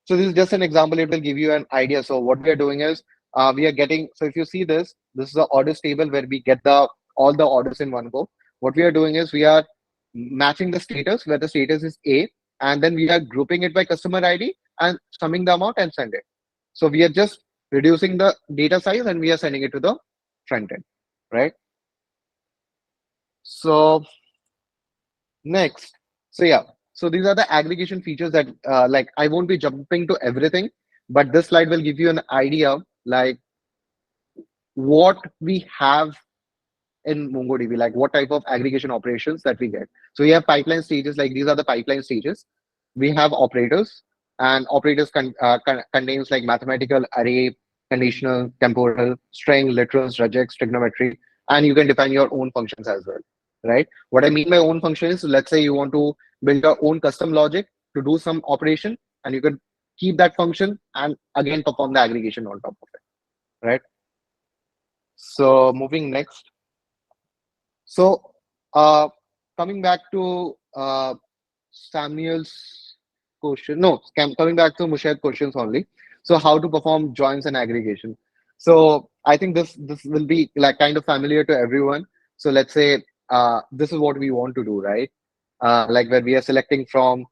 So this is just an example. It will give you an idea. So what we are doing is we are getting. So if you see this, this is the orders table where we get the all the orders in one go. What we are doing is we are matching the status where the status is A, and then we are grouping it by customer ID and summing them out and send it. So we are just reducing the data size and we are sending it to the front end, right? So next, so yeah, so these are the aggregation features that like I won't be jumping to everything, but this slide will give you an idea like what we have in MongoDB, like what type of aggregation operations that we get. So we have pipeline stages, like these are the pipeline stages. We have operators, and operators contains like mathematical, array, conditional, temporal, string, literals, regex, trigonometry, and you can define your own functions as well, right? What I mean by own function is, let's say you want to build your own custom logic to do some operation, and you can keep that function and again perform the aggregation on top of it, right? So moving next. So uh, coming back to Samuel's question, no, coming back to Mushed's questions only. So how to perform joins and aggregation. So I think this will be like kind of familiar to everyone. So let's say this is what we want to do, right? Like where we are selecting from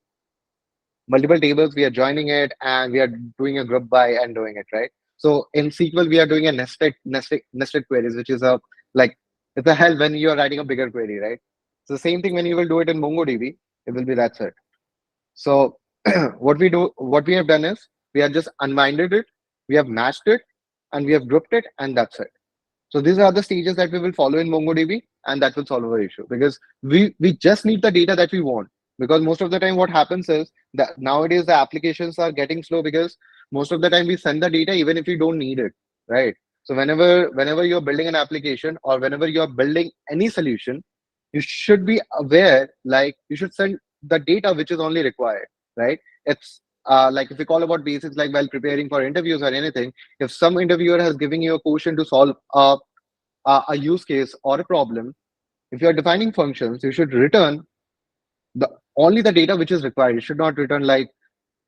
multiple tables, we are joining it, and we are doing a group by and doing it, right? So in SQL, we are doing a nested queries, which is a like it's a hell when you are writing a bigger query, right? So the same thing when you will do it in MongoDB, it will be that's it. So what we have done is we have just unbinded it, we have matched it, and we have grouped it, and that's it. So these are the stages that we will follow in MongoDB, and that will solve our issue because we just need the data that we want. Because most of the time, what happens is that nowadays the applications are getting slow because most of the time we send the data even if we don't need it, right? So whenever you're building an application or whenever you're building any solution, you should be aware like you should send the data which is only required, right? It's like if we call about basics, like while preparing for interviews or anything, if some interviewer has given you a question to solve a use case or a problem, if you are defining functions, you should return the only the data which is required. You should not return like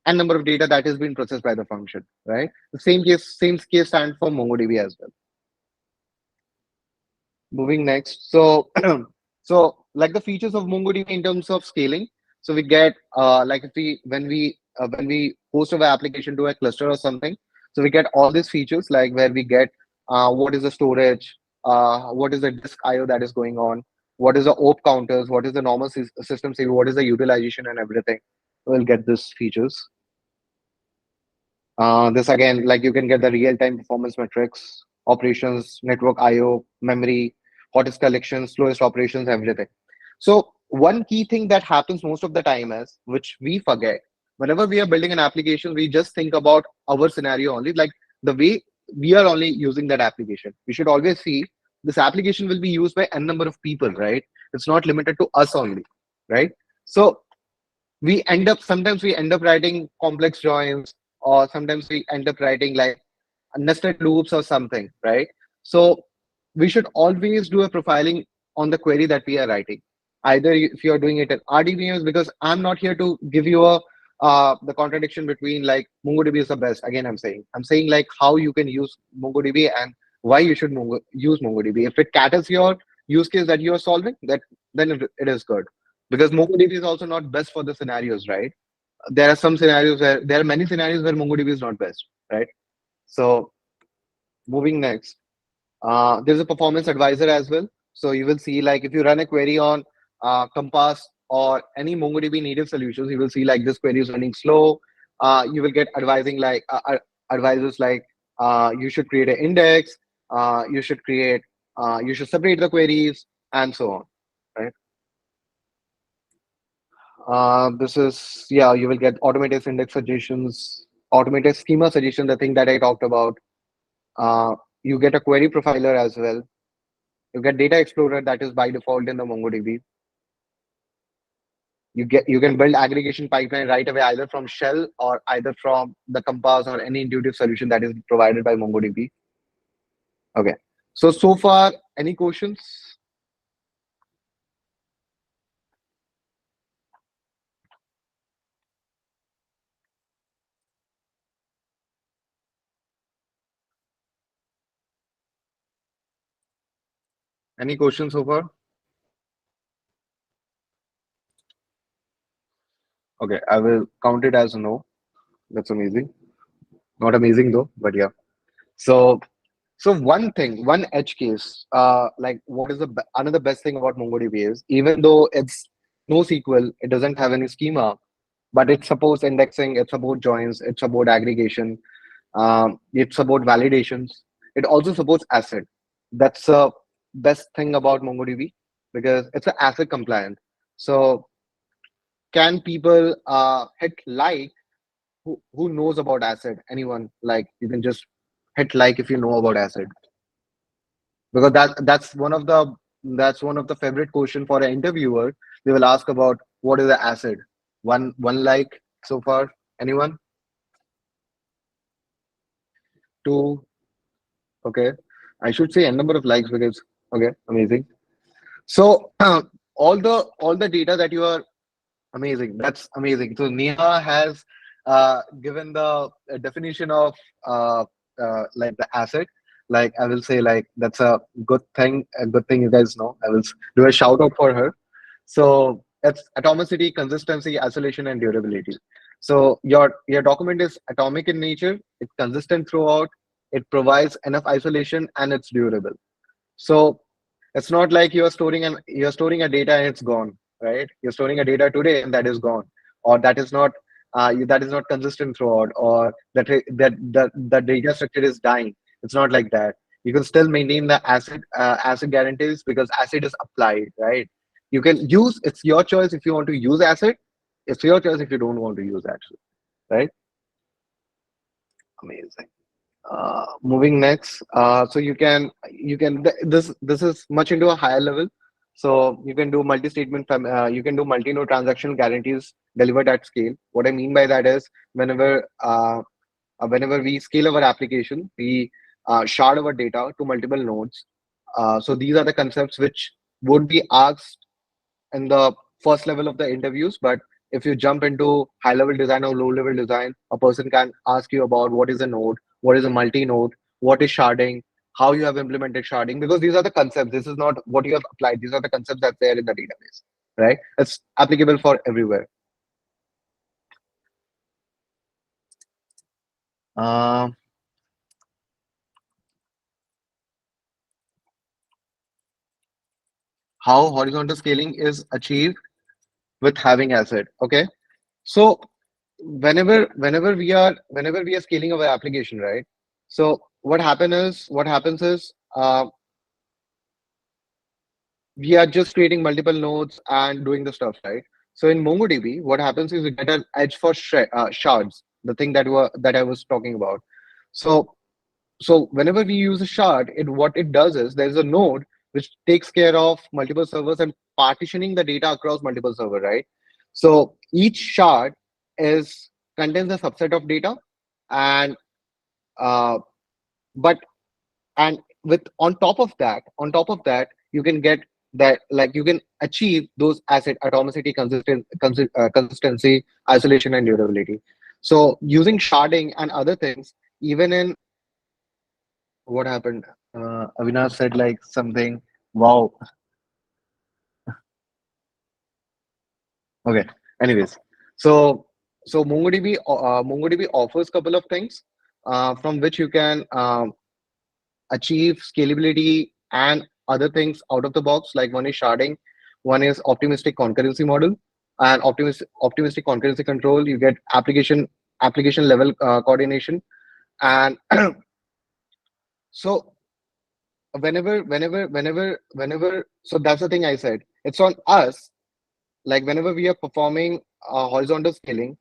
n number of data that is being processed by the function, right? The same case stands for MongoDB as well. Moving next. So so like the features of MongoDB in terms of scaling. So we get like if we when we host our application to a cluster or something, so we get all these features like where we get what is the storage, what is the disk IO that is going on, what is the op counters, what is the normal system CV, what is the utilization and everything. We'll get these features. This again, like you can get the real-time performance metrics, operations, network IO, memory, hottest collections, slowest operations, everything. So one key thing that happens most of the time is, which we forget, whenever we are building an application, we just think about our scenario only, like the way we are only using that application. We should always see this application will be used by n number of people, right? It's not limited to us only, right? So we end up sometimes we end up writing complex joins, or sometimes we end up writing like nested loops or something, right? So we should always do a profiling on the query that we are writing. Either if you are doing it in RDBMS, because I'm not here to give you a the contradiction between like MongoDB is the best. Again, I'm saying like how you can use MongoDB and why you should use MongoDB. If it caters your use case that you are solving, that then it is good. Because MongoDB is also not best for the scenarios, right? There are some scenarios where there are many scenarios where MongoDB is not best, right? So moving next, there's a performance advisor as well. So you will see like if you run a query on Compass or any MongoDB native solutions, you will see like this query is running slow. You will get advising like advisors like you should create an index, you should separate the queries and so on, right? This is, yeah, you will get automated index suggestions, automated schema suggestion, the thing that I talked about. You get a query profiler as well. You get data explorer that is by default in the MongoDB. You can build aggregation pipeline right away, either from shell or either from the Compass or any intuitive solution that is provided by MongoDB. Okay. So far, any questions? Any questions so far? Okay, I will count it as a no. That's amazing. Not amazing though, but yeah. So one edge case, like what is another best thing about MongoDB is even though it's NoSQL, it doesn't have any schema, but it supports indexing, it supports joins, it supports aggregation, it supports validations. It also supports ACID. That's the best thing about MongoDB because it's an ACID compliant. So can people hit like who knows about ACID? Anyone? Like you can just hit like if you know about ACID. Because that's one of the favorite question for an interviewer. They will ask about what is the acid. One like so far. Anyone? to, okay, I should say n number of likes because, okay, amazing. So all the data that you are, amazing, that's amazing. So Neha has given the definition of uh, like the asset. Like I will say, like that's a good thing you guys know. I will do a shout out for her. So it's atomicity, consistency, isolation, and durability. So your document is atomic in nature. It's consistent throughout. It provides enough isolation, and it's durable. So it's not like you're storing a data and it's gone, right? You're storing a data today and that is gone, or that is not consistent throughout, or that the data structure is dying. It's not like that. You can still maintain the asset guarantees because asset is applied, right? You can use, it's your choice if you want to use asset. It's your choice if you don't want to use asset, right? Amazing. Moving next, so this is much into a higher level. So you can do multi-statement, you can do multi-node transaction guarantees delivered at scale. What I mean by that is whenever we scale our application, we shard our data to multiple nodes. So these are the concepts which would be asked in the first level of the interviews. But if you jump into high level design or low level design, a person can ask you about what is a node, what is a multi node, what is sharding, how you have implemented sharding, because these are the concepts. This is not what you have applied. These are the concepts that's there in the database, right? It's applicable for everywhere. Uh, how horizontal scaling is achieved with having asset. Okay, so whenever we are scaling our application, right? So what happens is we are just creating multiple nodes and doing the stuff, right? So in MongoDB, what happens is we get an edge for shards, the thing that I was talking about. So so whenever we use a shard, what it does is there's a node which takes care of multiple servers and partitioning the data across multiple server, right? So each shard is contains a subset of data, and uh, but and with on top of that you can get that, like you can achieve those asset atomicity, consistency, isolation, and durability. So using sharding and other things, even in what happened, Avinash said like something, wow. Okay, anyways, so MongoDB offers couple of things from which you can achieve scalability and other things out of the box. Like one is sharding, one is optimistic concurrency model, and optimistic concurrency control. You get application level coordination, and so so that's the thing I said. It's on us. Like whenever we are performing horizontal scaling,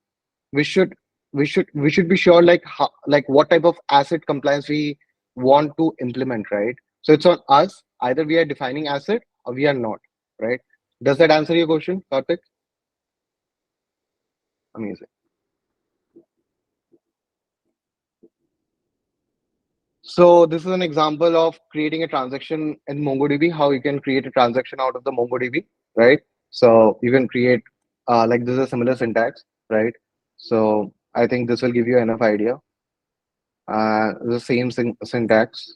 we should we should be sure like like what type of asset compliance we want to implement, right? So it's on us, either we are defining asset or we are not, right? Does that answer your question, Karthik? Amazing. So this is an example of creating a transaction in MongoDB, how you can create a transaction out of the MongoDB, right? So you can create like this is a similar syntax, right? So I think this will give you enough idea. The same syntax.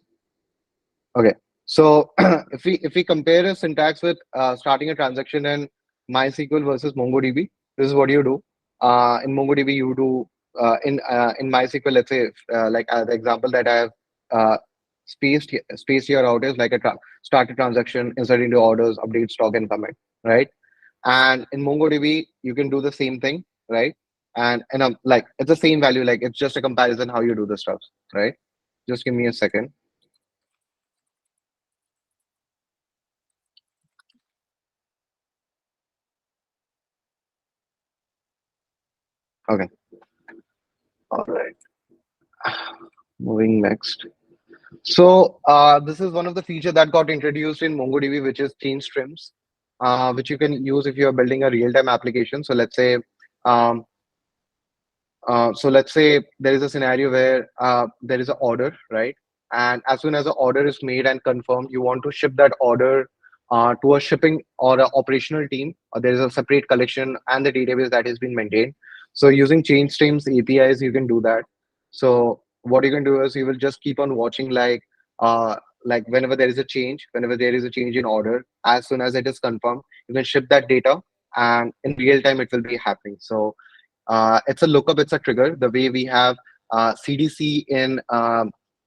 Okay. So if we compare a syntax with starting a transaction in MySQL versus MongoDB, this is what you do. In MongoDB, you do in MySQL. Let's say like the example that I have uh, spaced here out is like start a transaction, insert into orders, update stock, and commit, right? And in MongoDB, you can do the same thing, right? And like it's the same value, like it's just a comparison how you do the stuff, right? Just give me a second. Okay. All right. Moving next. So this is one of the feature that got introduced in MongoDB, which is change streams, which you can use if you are building a real-time application. So let's say, um, So let's say there is a scenario where there is an order, right? And as soon as the order is made and confirmed, you want to ship that order to a shipping or an operational team, or there is a separate collection and the database that has been maintained. So using change streams APIs, you can do that. So what you can do is you will just keep on watching like whenever there is a change, whenever there is a change in order, as soon as it is confirmed, you can ship that data, and in real time it will be happening. So it's a lookup, it's a trigger. The way we have CDC in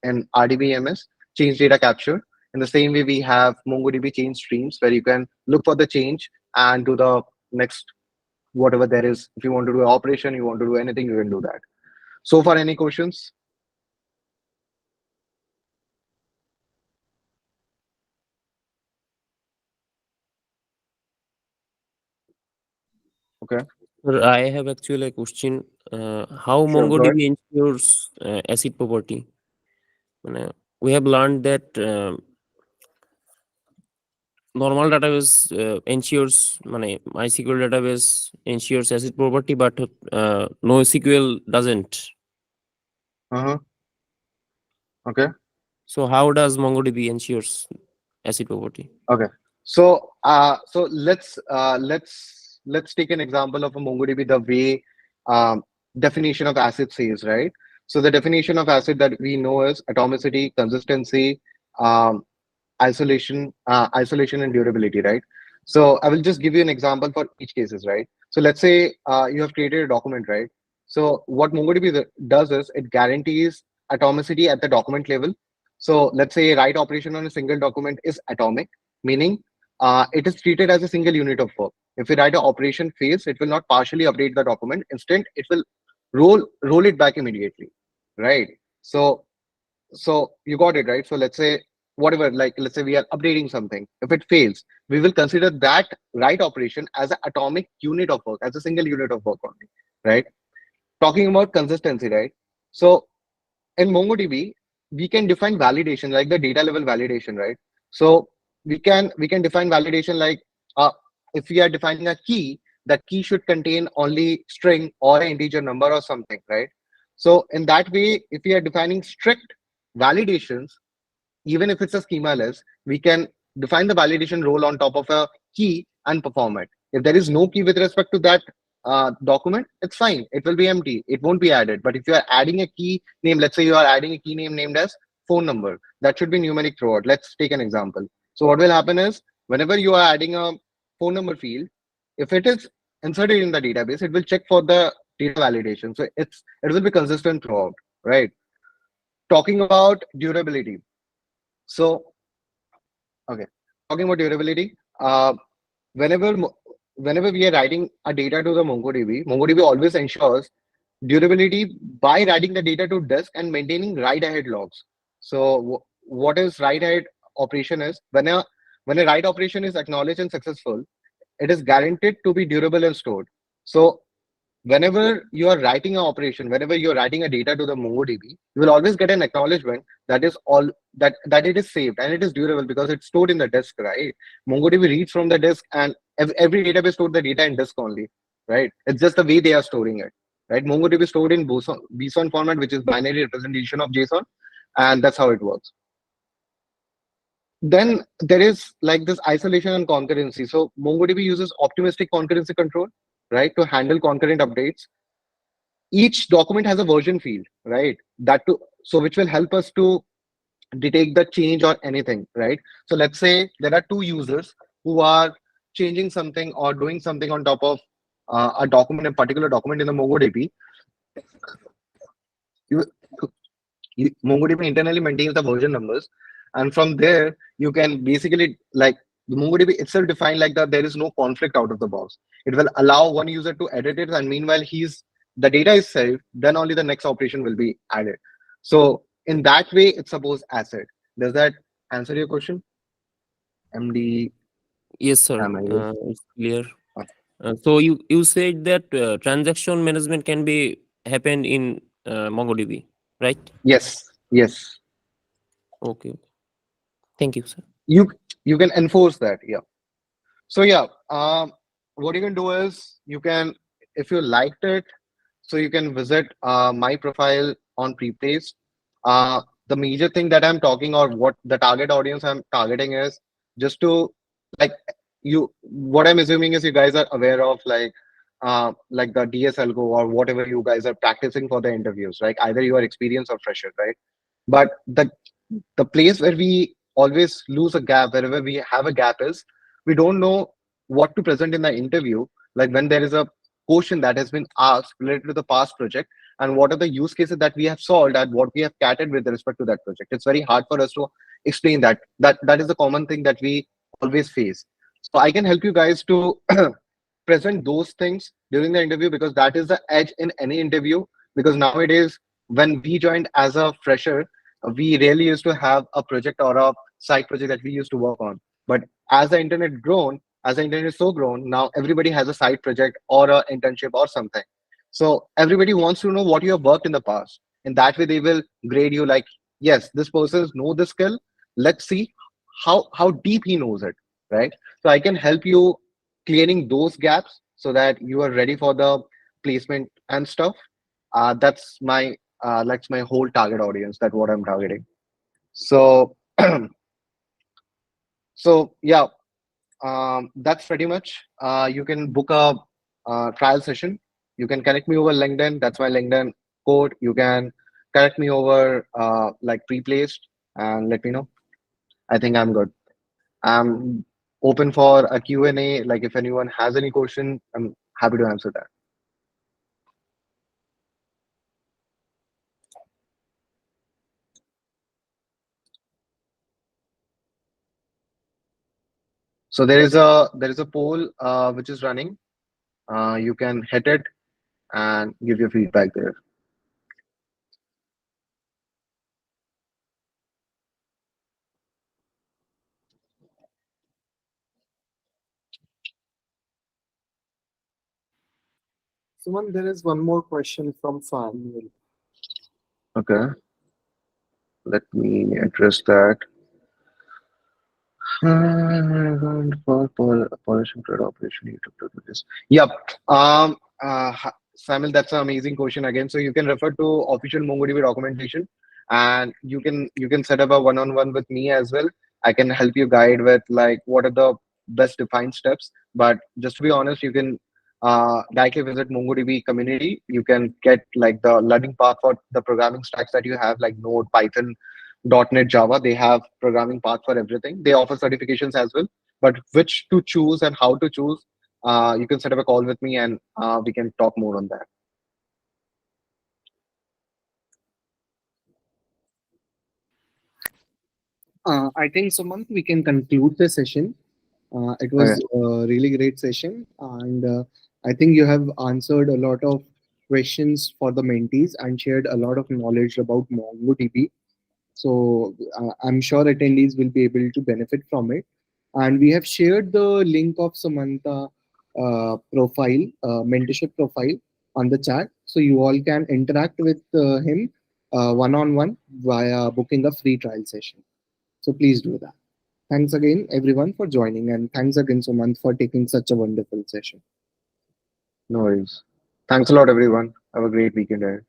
RDBMS, change data capture. In the same way, we have MongoDB change streams where you can look for the change and do the next whatever there is. If you want to do an operation, you want to do anything, you can do that. So far, any questions? Okay,
Sir, I have actually a question. How
sure, go ahead.
MongoDB ensures acid property? We have learned that normal database ensures MySQL database ensures acid property, but NoSQL doesn't.
Uh-huh. Okay.
So how does MongoDB ensures acid property?
Okay. So let's take an example of a MongoDB the way definition of acid says, right? So the definition of acid that we know is atomicity, consistency, um, isolation and durability, right? So I will just give you an example for each cases, right? So let's say you have created a document, right? So what MongoDB does is it guarantees atomicity at the document level. So let's say write operation on a single document is atomic, meaning it is treated as a single unit of work. If we write an operation phase, it will not partially update the document. Instead, it will roll it back immediately, right? So you got it, right? So let's say whatever, like let's say we are updating something. If it fails, we will consider that write operation as an atomic unit of work, as a single unit of work only, right? Talking about consistency, right? So in MongoDB, we can define validation like the data level validation, right? So we can define validation like uh, if we are defining a key, that key should contain only string or an integer number or something, right? So in that way, if we are defining strict validations, even if it's a schema-less, we can define the validation role on top of a key and perform it. If there is no key with respect to that document, it's fine. It will be empty. It won't be added. But if you are adding a key name, let's say you are adding a key name named as phone number, that should be numeric throughout. Let's take an example. So what will happen is whenever you are adding a phone number field, if it is inserted in the database, it will check for the data validation. So it will be consistent throughout, right? Talking about durability. So okay. Talking about durability, whenever whenever we are writing a data to the MongoDB, MongoDB always ensures durability by writing the data to disk and maintaining write ahead logs. So what is write ahead operation is when a write operation is acknowledged and successful, it is guaranteed to be durable and stored. So whenever you are writing an operation, whenever you're writing a data to the MongoDB, you will always get an acknowledgement that is all that it is saved and it is durable because it's stored in the disk, right? MongoDB reads from the disk, and every database stored the data in disk only, right? It's just the way they are storing it, right? MongoDB stored in BSON format, which is binary representation of JSON, and that's how it works. Then there is like this isolation and concurrency. So MongoDB uses optimistic concurrency control, right, to handle concurrent updates. Each document has a version field, right? That to so which will help us to detect the change or anything, right? So let's say there are two users who are changing something or doing something on top of a document, a particular document in the MongoDB. You, MongoDB internally maintains the version numbers, and from there you can basically like the MongoDB itself define like that there is no conflict out of the box. It will allow one user to edit it, and meanwhile the data is saved. Then only the next operation will be added. So in that way, it's supposed asset. Does that answer your question, MD?
Yes, sir.
Am I good?
It's clear.
Uh,
So you said that transaction management can be happen in MongoDB, right?
Yes, yes.
Okay. Thank you, sir.
You you can enforce that. Yeah. So yeah, what you can do is you can, if you liked it. So you can visit my profile on Preplace. The major thing that I'm talking, or what the target audience I'm targeting, is just to, like, you. What I'm assuming is you guys are aware of, like the DSL Go or whatever you guys are practicing for the interviews, right? Either you are experienced or fresher, right? But the place where we always lose a gap, wherever we have a gap, is we don't know what to present in the interview. Like when there is a question that has been asked related to the past project, and what are the use cases that we have solved and what we have catered with respect to that project. It's very hard for us to explain that. That is the common thing that we always face. So I can help you guys to present those things during the interview, because that is the edge in any interview. Because nowadays, when we joined as a fresher, we really used to have a project or a side project that we used to work on. But as the internet is so grown, now everybody has a side project or a internship or something. So everybody wants to know what you have worked in the past. In that way, they will grade you like, yes, this person knows the skill. Let's see how deep he knows it, right? So I can help you clearing those gaps so that you are ready for the placement and stuff. That's my whole target audience. That's what I'm targeting. So so yeah, that's pretty much. You can book a trial session. You can connect me over LinkedIn. That's my LinkedIn code. You can connect me over like pre-placed and let me know. I think I'm good. I'm open for a Q&A. Like if anyone has any question, I'm happy to answer that. So there is a poll which is running. You can hit it and give your feedback there.
Suman, there is one more question from Samuel.
Okay, let me address that. For polishing credit operation, you took to this. Yep. Samuel, that's an amazing question again. So you can refer to official MongoDB documentation, and you can set up a one-on-one with me as well. I can help you guide with like what are the best defined steps. But just to be honest, you can directly visit MongoDB community. You can get like the learning path for the programming stacks that you have, like Node, Python, .NET, Java. They have programming path for everything. They offer certifications as well. But which to choose and how to choose, you can set up a call with me and we can talk more on that.
I think, Suman, we can conclude the session. It
Okay.
was a really great session, and I think you have answered a lot of questions for the mentees and shared a lot of knowledge about MongoDB. So I'm sure attendees will be able to benefit from it. And we have shared the link of Sumanta profile, mentorship profile on the chat. So you all can interact with him one-on-one via booking a free trial session. So please do that. Thanks again, everyone, for joining. And thanks again, Sumant, for taking such a wonderful session.
No worries. Thanks a lot, everyone. Have a great weekend ahead.